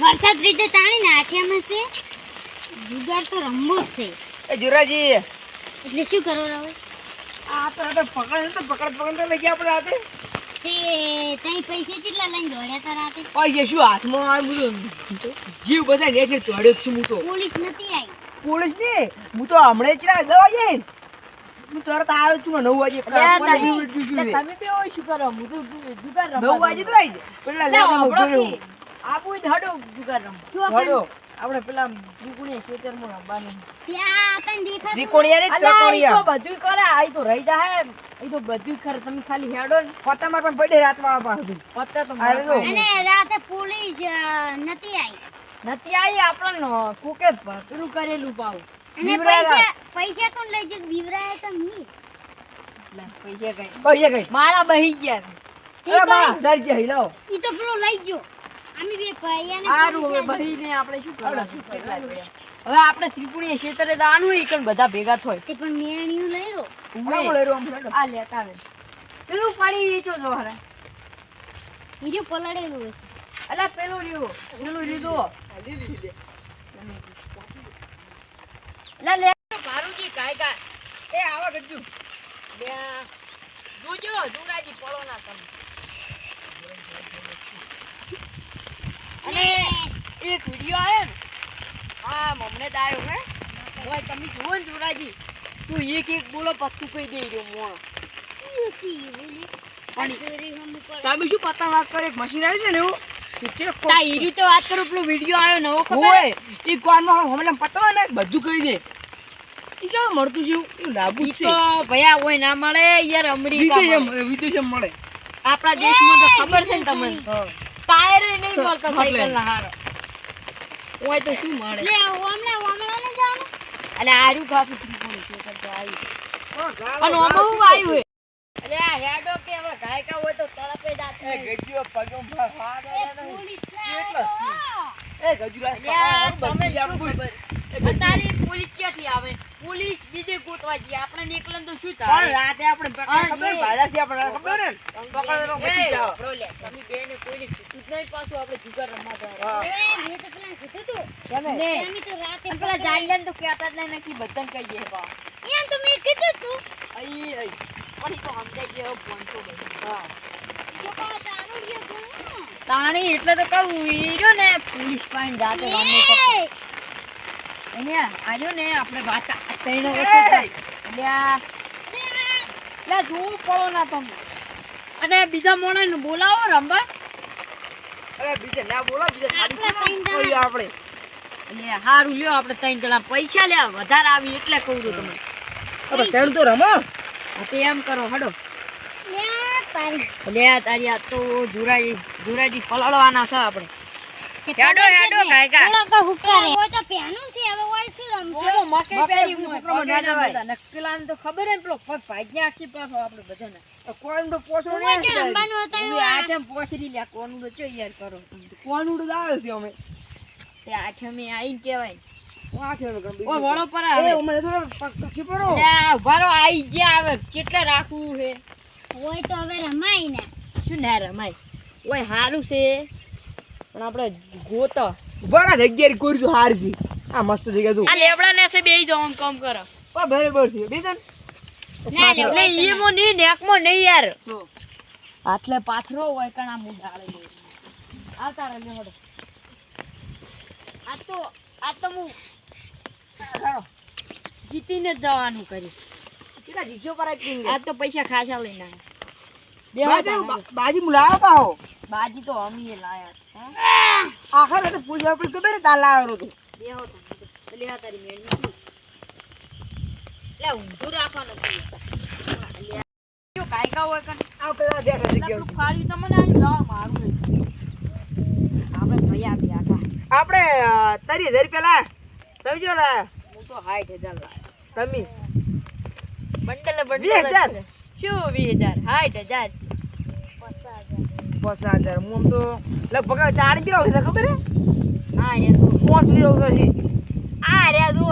વરસાદ રીતે તાણી નાખ્યામાં છે જુગાર તો રમવો જ છે. એ જોરાજી એટલે શું કરો હવે? આ તો પકડ લઈ ગયા આપણે રાતે. તે તઈ પૈસા કેટલા લઈને દોડ્યા તા રાતે? પૈસા શું હાથમાં આ બધું જીવ બધા નેટ ચોડ્યો છું હું તો. પોલીસ નથી આવી. પોલીસ ને હું તો હમણાં જ દવા જાય હું તરત આવ્યો છું 9 વાગે. તમે કેવો શું કરો? હું તો જુગાર 9 વાગે તો આવી પેલા લેવા મોકલ્યો. આપું જ હડો જુગાર રમ. હડો આપણે પેલા ત્રિકોણીય ખેતરમાં રમવાનું. ત્યાં તને દેખાતું ત્રિકોણીયા ને અલા, ઈ ત્રિકોણીયા તો બધું કરે. આ તો રહી જાય. ઈ તો બધું કરે. તમે ખાલી હેડો ને પત્તામાં પણ પડે રાત વાળા પાસે. પત્તા તો અરે જો. અને રાતે પોલીસ નથી આવી. નથી આવી. આપણને કોકે પેલું કરેલું પાવ. અને બીવરાયા. પૈસા કોણ લઈ ગયું? બીવરાયા તો મી. પૈસા કઈ પૈસા કઈ મારા બહી ગયા. અરે બા ડર ગયા હિલાઓ. ઈ તો પેલો લઈ ગયો. આમી બે પૈયાને સારું હવે બહીને આપણે શું કરવાનું? કેટલા પડ્યા? હવે આપણે ત્રિકોણીય ખેતરે દાવાનું ઈ કણ બધા ભેગા થોય. તે પણ મેણિયું લઈ રો. આ લેતા આવે પેલું પાડી વેચો જો હરે. હીરો પલાડેલું હશે. અલા પેલું લીધો લા લે ભારુજી કાય કા એ આવા ગજ્જુ બે જોજો દુડાજી પડો ના તમે. અને એક વિડિયો આયો ને હા મમને જ આવ્યો હે ઓય તમે જુઓ ને દુડાજી તું એક બોલો પત્તું કહી દઈ રહ્યો મોણ. ઈસી બોલી. પાણી. ચોરી હમ પર. તમે શું પત્તા વાત કરે એક મશીન આવી છે ને એવું તા ઈરી તો વાત કરું પેલો વિડિયો આવ્યો નવો ખબર ઓય ઈ કોનમાં હમણાં પત્તા ને બધું કહી દે. ઈ કેમ મળતું છે એ લાભુ ઈ છે તો ભયા હોય ના મળે યાર અમેરિકા વિદેશ મળે. આપણા દેશમાં તો ખબર છે ને તમને ટાયર નહીં મળતા હા, સાયકલ ના હારો ઓય તો શું મળે લે ઓમળાને જાણો. અને આર્યું ખાતું ત્રિકોણી છે તો આવી અને અને ઓમો હું આવ્યું હે અરે આ હેડો કે હવે ગાયકા હોય તો તળપે દાત એ ગજ્જુ પગમ ફાડ પોલીસ એ ગજ્જુ અલ્યા તમે શું ખબર તારી પોલીસ ક્યાંથી આવે પોલીસ બીજે ગોતવા જઈએ આપણે નીકળન તો શું પણ થાય રાતે આપણે ખબર ભાડાથી આપણે ખબર ને પકડવાનો પછી જાવ. તમે બેને કોઈને કીધું જ નહીં પાછું આપણે જુગાર રમવા એ જવાનું. મેં તો પેલા કીધું તું. કેને ને અમે તો રાતે અને પેલા જાલિયાને તો કહેતા જ નહીં નક્કી બધાને કહી દે બા એમ તો મેં કીધું તું. અહીં પણ ઈ તો સમજાઈ ગયો પહોંચો બધું. હા જો પા તારું લ્યો તું. તાણી એટલે તો કહું ઈ રહ્યો ને પોલીસ પાઈન જાતે રમે એ અહીંયા આજો ને આપણે વાત કઈને એ! અલ્યા જોવું પડો ના તમે અને બીજા મોણાને બોલાવો રમવા અરે બીજે ના બોલો બીજે આપણે સાડી ત્રણ કોઈ આપણે એટલે હારું લ્યો આપણે 3 જણા પૈસા લે વધારે આવી એટલે કહું છું તમે હવે તેણ તો રમો હા તે એમ કરો હડો લ્યા તારી. લે તારી આ તો જુરાજી પલાળવાના છે આપણે હેડો કાયકા થોડો કા હુક્કા રે. ઓય તો પેનું છે હવે ઓય શું રમશો? ઓલો મકે પેરી હું છોકરામાં ના જવાય. નકલાને તો ખબર હે ને પેલો પગ ભાગ્યા આખી પાછો આપણે બધાને કોણ તો પોછો ઓય ને જો રમવાનું હતું હવે આઠમ પોછરી લ્યા કોનું તો ચો યાર કરો કોણ ઉડ આવે છે અમે તે આઠમે આઈને કહેવાય આઠે ગમ ઓ વળો પર એ આવે અમે તો પછી પરો લ્યા ઉભારો આઈ ગયા આવે કેટલા રાખવું છે ઓય તો હવે રમાય ને. શું ના રમાય ઓય હારું છે પણ આપણે ગોતો બરા જગ્યાએ કોઈ તો હાર છે આ મસ્ત જગ્યા તું આ લેબડા ને છે બેહી જાવ આમ કામ કરો ઓ બરાબર છે બેસન ના લે એટલે ઈ મો ની નેકમો નહીં યાર આટલે પાથરો હોય કણા મુ ડાળે લે આવતા રે હડો આ તો હું જીતીને જ જવાનું કરીશ કેટલા જીજો પર આ તો પૈસા ખાસા લઈને બાજી મુલાવો પાહો બાજી તો અમીએ લાયા આખર તો પૂછવા પડે ખબર તા લાવ્યો તો બેહો તો લે તારી મેળ નીકળી લે ઊંધું રાખવાનું લે જો કાયકા હોય કન આ પેલા બેઠા જગ્યા લપડું ફાડી તમને આ લાવ મારું નહીં આપણે ભૈયા બી આખા આપણે 30000 રૂપિયા લાયા સમજો લા હું તો 60000 લાયા તમે બંડલ 20,000? શું 20000 60000 50,000 હું તો લગભગ 4 કિલો છે ખબર હે હા એ 5 કિલો છે આ રે દુ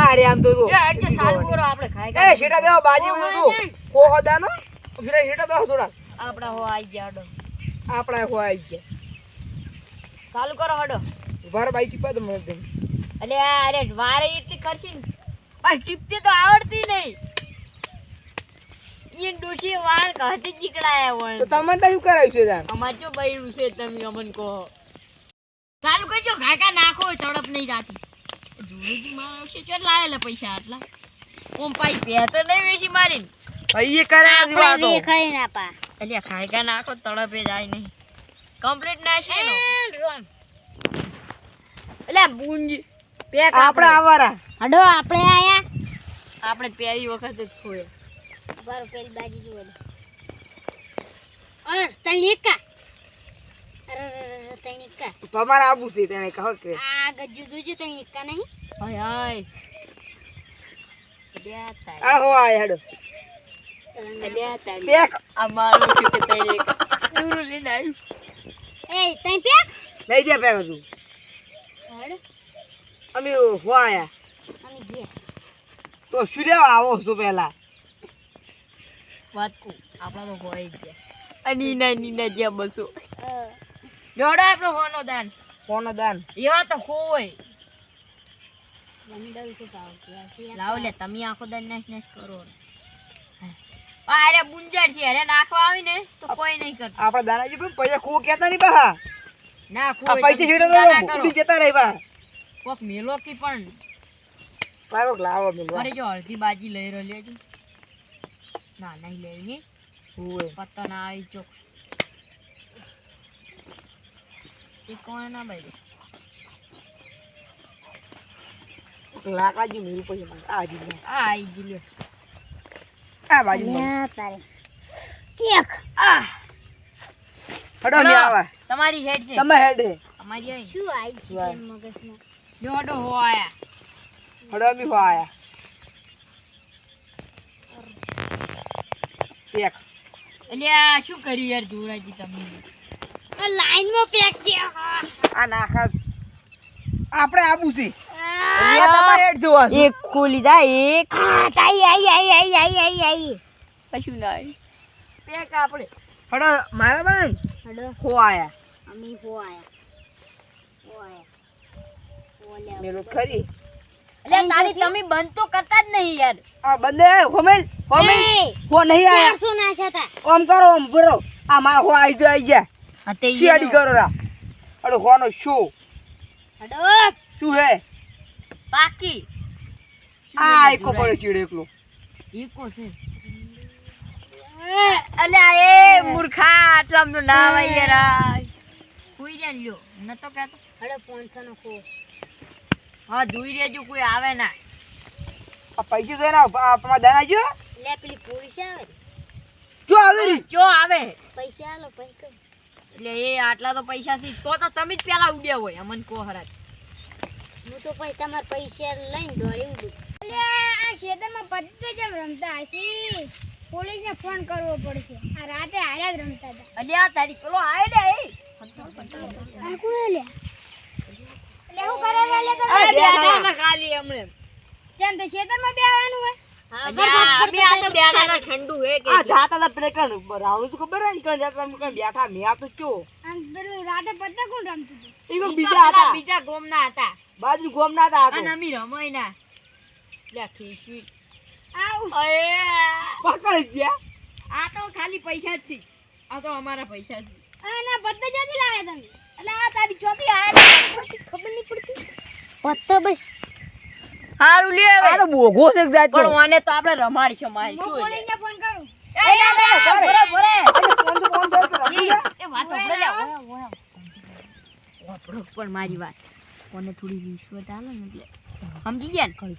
આ રે આમ તો એ એટલે સારું કરો આપણે ખાઈ એ શેટા બેહો બાજી માં તો ખો હદાનો ફિર શેટા બેહો થોડા આપડા હો આઈ ગયા ડો આપણા હો આવી ગયા ચાલુ કરો હડો. ઉભા રહો, બાઈ ટીપા તો મને તેમ. અરે વારે એટલી કરશી ને પણ ટીપતી તો આવડતી નહીં. ઈ ડોશી વાર કહતી જીકડાયા તો હોય. તમને તો શું કરાવ્યું છે તાન? અમાર જો બૈરું છે તમે અમન કહો. ચાલુ કરજો ઘાકા નાખો તડપ નહીં રાતી. જોડુજી માર આવશે ચો લાયેલા પૈસા આટલા. ઓમ પાઈ પે તો નહીં વેસી મારીને. ભાઈ એ કરાવ્યા છે વાતો. આપણે ખાઈ ના પા અલ્યા ઘાકા નાખો તડપે જાય નહીં. કમ્પ્લીટ ના છે નો. રોમ અલ્યા બુંજી પેક આપણે આવારા. હડો આપણે આયા આપણે પહેલી વખત જ ખોયો. બારો પેલી બાજી જુઓ ઓર તૈનિકા અરે તૈનિકા તમારે આબુ છે તેને કહો કે આ ગજ્જુ દુજુ તૈનિકા નહીં હાય હાય. અલ્યા તારી. આ હો આય હેડો અલ્યા તારી. પેક અમારું છે કે તઈ એક દૂરું લઈને આવ્યું. એ તઈ પેક લઈ જા પેક તું. હડ અમે હો આયા અમે જે તો શું લેવા આવો છો પહેલા? વાત કો આપણા તો હોય જ છે. અને નીના જે બસો જોડો આપણો હોનો દાન. કોનો દાન? એવા તો હોય. વંડલ તો પાવ લાવ લે તમે આખો દાન નાશ કરો. અરે બુંજાડ છે અરે નાખવા આવી ને તો કોઈ નહીં કરતું. આપણા દાનાજી પણ પૈસા ખો કેતા નહીં બહા. ના આ કોઈ પૈસા છેડો ઉડી જતા રહી બા. કોક મેલો કી પણ પારો લાવો મિલવા. અરે જો અડધી બાજી લઈ રહ્યો લેજો. ના નહીં લેવી ની ઓય પત્તા ના આવી ચોક. એ કોણ ના ભાઈ લાકાજી મેરું પૈસા માંગ. આ જી આ આવી ગઈ લ્યો. આ બાજુ માંગ. યા તારે કેક આ હડો મે આવા. તમારી હેડ છે. તમે હેડ હે. અમારી અહીં શું આઈ છે વાહ. મગજમાં જોડો હો આયા. હડો અમે હો આયા. પેક અલ્યા શું કર્યું યાર જોરાજી તમે. આ લાઈનમાં પેક છે આ નાખા આપણે આબુ છે. અહીંયા તમારે હેડ જોવા છે. એક ખોલી દા એક આઈ આઈ આઈ આઈ આઈ આઈ આઈ કશું ના પેક આપણે. હડો મારા બન હડો હો આયા. અમે હો આયા ઓલે મેલો ખરી. અલ્યા તારી તમે બંધ તો કરતા જ નહીં યાર. આ બંને હોમેલ હોમેલ હો નહીં આયા. 400 ના છે તા ઓમ કરો ઓમ બરો. આ માં હો આઈ જો આઈ ગયા. હા તે શિયાડી કરો રા. અડો હોનો શો હડો શું હે? પાકી આ એકો પડ્યો ચીડ એકલો. ઈકો છે. અલ્યા એ મૂર્ખા આટલા તો ના આવે યાર. કોઈ રે લ્યો ન તો કહેતો. હડો 500 નો ખો હા જોઈ રેજો કોઈ આવે ના. આ પૈસા જોઈને આપણા દાના જો લે પેલી પોલીસ આવે જો આવી રી. જો આવે પૈસા આલો પૈસા એટલે એ આટલા તો પૈસા છે તો તમે જ પેલા ઉડ્યા હોય અમન કો હરાજ. હું તો પછી તમારા પૈસા લઈને દોડી ઉડું આ ખેતરમાં પત્તે જેમ રમતા હશી પોલીસને ફોન કરવો પડશે આ રાતે હાર્યા જ રમતા હતા અલ્યા તારી પેલો આવે ને એ આ કોણ લે લે હું કરે લે આ બેઠા ના ખાલી હમણે. જેમ તો ખેતરમાં બેવાનું હોય અલ્યા અમે આ તો બેઠા ના ઠંડુ હે કે આ જાતા તા પેલે કણ રાવણ તો ખબર હે કણ જાતા અમે કણ બેઠા મે આ તો ચો આમ પેલું રાતે પત્તે કોણ રમતું હતું ઈકો ઈ તો બીજા પેલા હતા બીજા ગોમના હતા બાજુ ગોમ ના હતા આ અને તો અમે રમાય ના. લે ખીસવી આવ અરે પકડી ગયા. આ તો ખાલી પૈસા જ છે. આ તો અમારા પૈસા છે. આના પત્તે ક્યાંથી લાવ્યા તમે એટલે આ તારી ચોથી આયા ખબર નહીં પડતી પત્તે બસ હારું લે આ તો બોગો છે એક જાત પણ ઓને તો આપણે રમાડ છે માય હું શું લે. પોલીસને ફોન કરું એ ના ના ભરે ભરે કોણ એ વાત સાંભળો લે વાપરો પણ મારી વાત કોને થોડી રિશ્વત આલો ને એટલે સમજી ગયા ને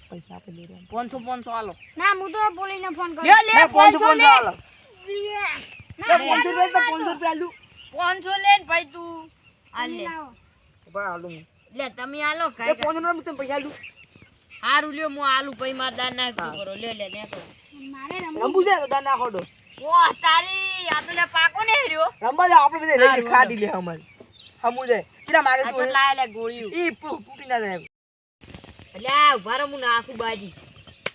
પૈસા આપે લે 500 આલો ના હું તો પોલીસને ફોન કરું લે લે લે 500 લે આલો લે 500 લે તો 500 રૂપિયા આલુ 500 લે ને ભાઈ તું આ લે બા આલુ લે તમે આલો લે કાઈ 500 રૂપિયા તમે પૈસા આલુ હારું લ્યો હું આલુ ભાઈ માર દાન નાખ કરો લે લે ને કરો મારે રંબુ છે તો દાના ખોડો ઓ તારી આ તો લે પાકો ને હર્યો રંબા જા આપણે બધે લઈ ખાડી લે અમારે હમુ જાય કિરા માગે આ તું તો લાય લે ગોળીઓ ઈ ફૂટી ના જાય અલ્યા ઉભા રહો હું નાખું બાજી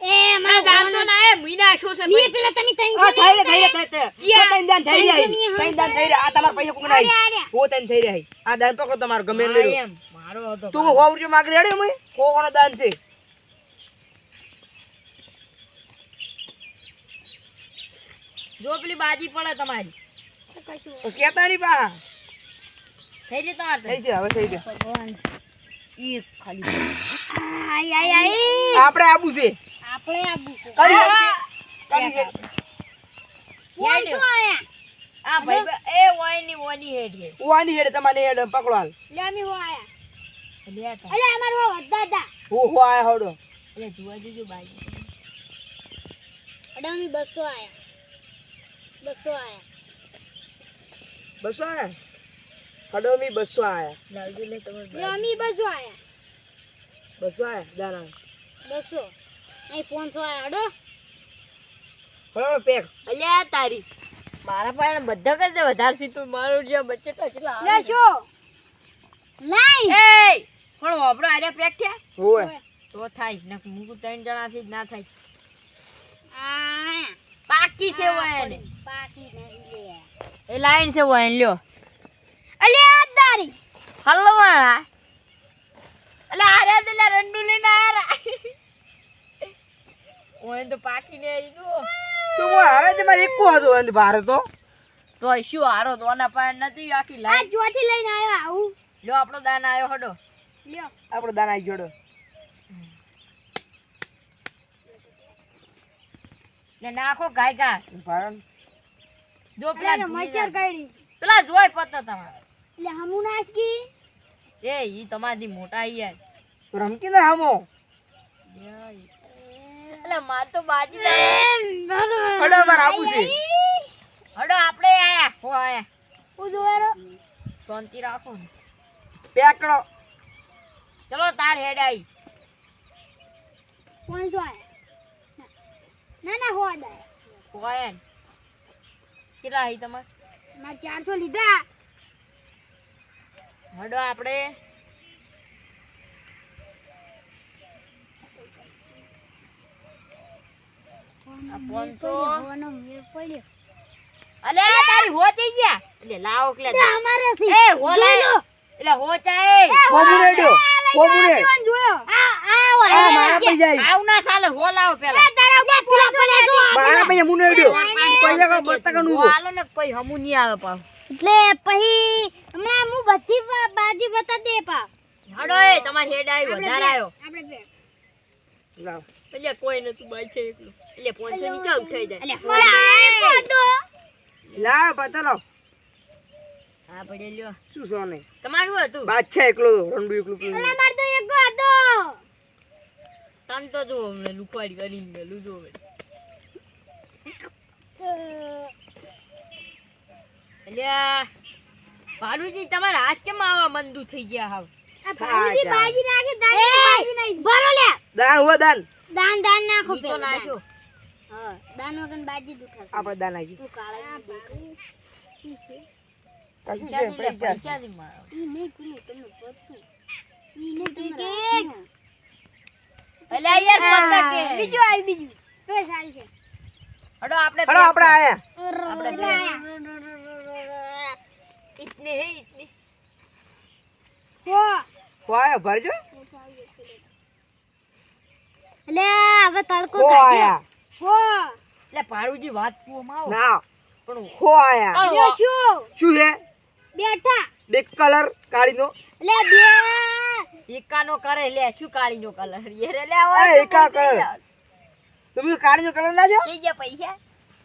એ મારા ગામતો ના એ મહિના શું છે વીએ પેલા તમે તઈ આ થઈ રે થઈ તો ક્યાં? તૈન દાન થઈ રહ્યા તૈન દાન થઈ રહ્યા આ તમાર પૈસા કોક નહીં આર્યા હો તૈન થઈ રહ્યા આ દાન પકડો તમારો ગમે એ હા, લઈ લો એમ મારો હતો તું 100 રૂપિયા માંગ રેડે મે કોનો દાન છે જો પેલી બાજી પડે તમારી કશું બસ કેતા નહીં પા થઈ ગઈ તમારે થઈ છે હવે થઈ છે ભગવાન ઈ ખાલી આય આય આય આપણે આબુ છે આપણે આબુ છે કાઢી છે કોણ છો આયા આ ભાઈ એ ઓની હેડ છે ઓવાની હેડ તમારે હેડ પકડો હાલ લે અમે હો આયા લે તા અલે અમાર હો દાદા હો આયા હોડો એટલે જોવા દેજો બાજી અડા અમે 200 આયા 200 આયા હડો મી 200 આયા લાવજો લે તમારે લે અમે 200 આયા 200 આયા દાના 200 અહીં 500 આયા અડો હડો પેક અલ્યા તારી મારા પાસે બધા કરતે વધારે સી તું મારું જે બચ્ચે તો કેટલા લે શો લાઈ એ પણ વાપરો આરે પેક થયા હોય તો થાય ને મુકુ 3 જણા થી જ ના થાય આ પાકી છે વયને પાકી નહીં લે એ લાઈન છે વયન લ્યો અલે આ દારી હલવાણા અલે આરે દલા રંડુ લઈને આરા ઓય તો પાકી ને આવી દો તું હારે જ મારે એકકો હતો અંદ ભારે તો તો શું હારો તો આના પાસે નથી આખી આ લાઈન જોથી લઈને આવ્યો આવું લ્યો આપણો દાન આવ્યો હડો લ્યો આપણો દાન આવી જોડો ને નાખો ગાય ગા ભારણ જો પેલા અલે મચ્છર કાઢી પેલા જોય પતો તમારે એટલે હમુ નાસકી એ ઈ તમારી મોટા ઈ યાર તો રમકી ના હામો એટલે માર તો બાજી હડો માર આબુ છે હડો આપણે આયા હો આયા ઉદોરો શાંતિ રાખો ને પેકડો ચલો તાર હેડ આઈ 500 આયા ના ના હો દા કોયન કેટલા હઈ તમાર માર 400 લીધા હડો આપણે આ 500 હોનો મેર પડ્યો અલે તારી હો થઈ ગયા એટલે લાવો કે તે અમારે છે એ હો લે એટલે હો ચાય કોમુનેડો કોમુનેડ જોયો આ આ મારા પૈ જાય આવ ના સાલે હો લાવો પેલા તારા ઉપર પેલા પડ્યા જો મારા પૈ મુનેડો પૈસા કા બરતા કા હો નુબો હાલો ને કોઈ હમુ નહીં આવે પાવ એટલે પછી હમણાં હું બધી બાજી બતા દે પા હડો એ તમાર હેડ આવ્યો વધારે આવ્યો આપણે બે લાવ એટલે કોઈ નતું બાઈ છે એકલું એટલે 500 નીચે ઉઠાઈ જાય એટલે પોતો લાવ પતા લાવ હા પડે લ્યો શું સોને તમારું હતું બાદશાહ એકલો રંડુ એકલું અલા માર તો એક હતો તન તો જો અમને લુકવાડી કરીને મેલું જો હવે અલ્યા ભાડુજી તમારા હાથ કેમ આવા મંદુ થઈ ગયા હાવ આ ભાજી બાજી નાખે દાન બાજી નહીં ભરો લે દાન હો દાન દાન દાન નાખો ઈ તો પેલા નાખ્યો હા દાન વગર બાજી દુખાશે આપણે દાન આવી તું કાળા દેખું ઈ છે કશું પૈસા છે લે, પૈસા પૈસા થી મારો ઈ નહીં કુનું તને પતું ઈ નહીં કે અલ્યા યાર પત્તા કે બીજું આવી બીજું તો સારી છે હડો આપણે હડો આપણે આયા આપણે એટલે આયા. ઇતને હે ઇતને હો હો આયા ભરજો એટલે હવે તડકો હો કાઢ્યો આયા હો એટલે ભાડુજી વાત પૂમાં આવો ના પણ હો આયા લ્યો શું શું છે બેઠા બે કલર કાળીનો એટલે બે એકાનો કરે લે શું કાળીનો કલર યે લે આ એકા કલર તમે તો કાળીનો કલર ના જો થઈ ગયા પૈસા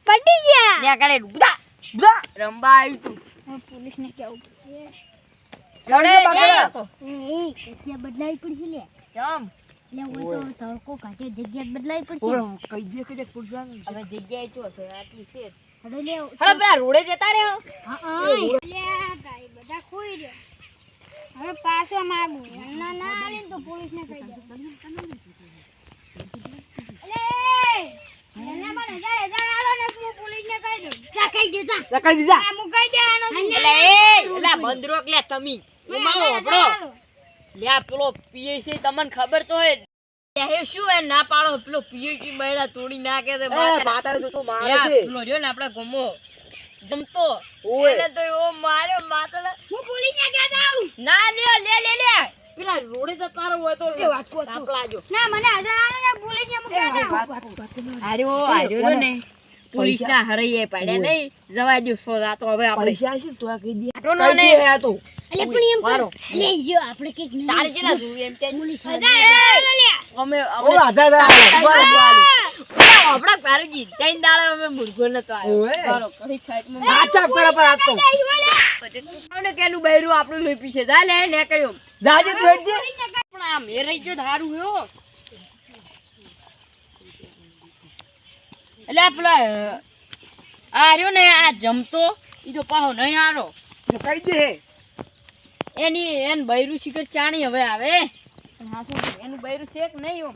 પડી ગયા ને કરે બુડા બુદા રંબા આવ્યું તું પોલીસ ને કેવું જોડે બાપડા. જઈ આપો. એ જગ્યા બદલાવી પડશે લે જમ એટલે હોય તો તડકો કાઢ્યો જગ્યા બદલાવી પડશે ઓય કઈ દે કઈ પૂછવાનું હવે જગ્યાએ ચો છે આટલી છે હડો લે હવે પેલા રોડે જતા રહ્યો હા લે ગાય બધા ખોઈ રહ્યો હવે પાછો માગું ના ના આલે ને તો પોલીસ ને કહી દે એલે એના મને હજાર આલો ને હું પોલીસ ને કહી દઉં જા કહી દે જા લખાઈ દીધા આ મુકાઈ દે આનો એટલે એ એલા બંદરોક લે તમે એમાં હોબળો લે આ પેલો પીએ છે તમને ખબર તો હોય એ શું એ ના પાડો પેલો પીએટી બૈરા તોડી નાખે છે માતારે તો શું મારે યા, છે પેલો રહ્યો ને આપડા ગમો જમતો ઓય. એને તો એવો માર્યો માતાને હું પોલીસને કહેતો આવું. ના લે પેલા રોડે તો તારો હોય તો તાપલાજો ના મને હજાર આવે ને પોલીસને હું કહેતો આવું. આર્યો ને પોલીસ ના હરઈએ પડ્યા નહીં જવા દો સોદા તો હવે આપણે પૈસા છે તો આ કહી દે આટો નો કહી ને દે આ તો અલે પણ એમ મારો. કરો. લઈ જો આપણે કઈક નહીં. તારે જેલા જોયું એમ કે પોલીસ હજાર લે. અમે ઓ આધા આપડા કારજી ત્રણ દાડા અમે મુર્ગો નતો ઓવે. આવ્યો કરો કઈ સાઈડમાં આચા પર આ તો આપણે કેનું બૈરું આપણું લઈ પીછે જા લે ને કર્યો જાજે તું હેડ જે પણ આ મેં રહી ગયો ધારું હો એટલે આ પેલા આ રહ્યો ને આ જમતો ઈ તો પાહો નહીં હારો કહી દે એન બૈરું શિખર ચાણી હવે આવે એનું બૈરું શેક નહીં ઓમ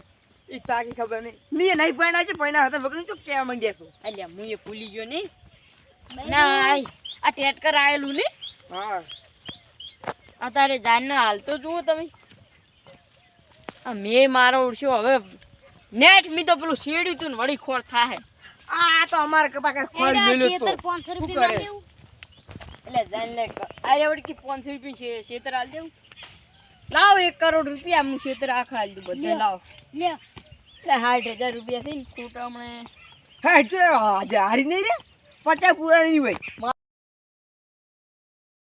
ઈ તાકી ખબર નહીં ની નહીં પૈણા છે પૈણા હતા વગર તો કેવા માંડ્યા છો અલ્યા હું એ ભૂલી ગયો નહીં ના આ ટેટકર આયેલું ને હા અત્યારે જાન ના હાલતો જુઓ તમે આ મેં મારો ઉડશો હવે નેટ મી તો પેલું શેડ્યું તું ને વળી ખોર થાય આ તો અમારે કપા કે ખોડ એડા મેલ્યો શેતર તો 500 શું રૂપિયા કરે? માં દેવું. એટલે જાન લે અરે વળી 500 રૂપિયા છે શેતર હાલ દેવું લાવ 1 કરોડ રૂપિયા હું શેતર આખા હાલ દઉં બધે લ્યો. લાવ લે એટલે 60,000 રૂપિયા થઈને ખોટા હમણે હા એટલે હારી નહીં રે 50 પૂરા નહીં હોય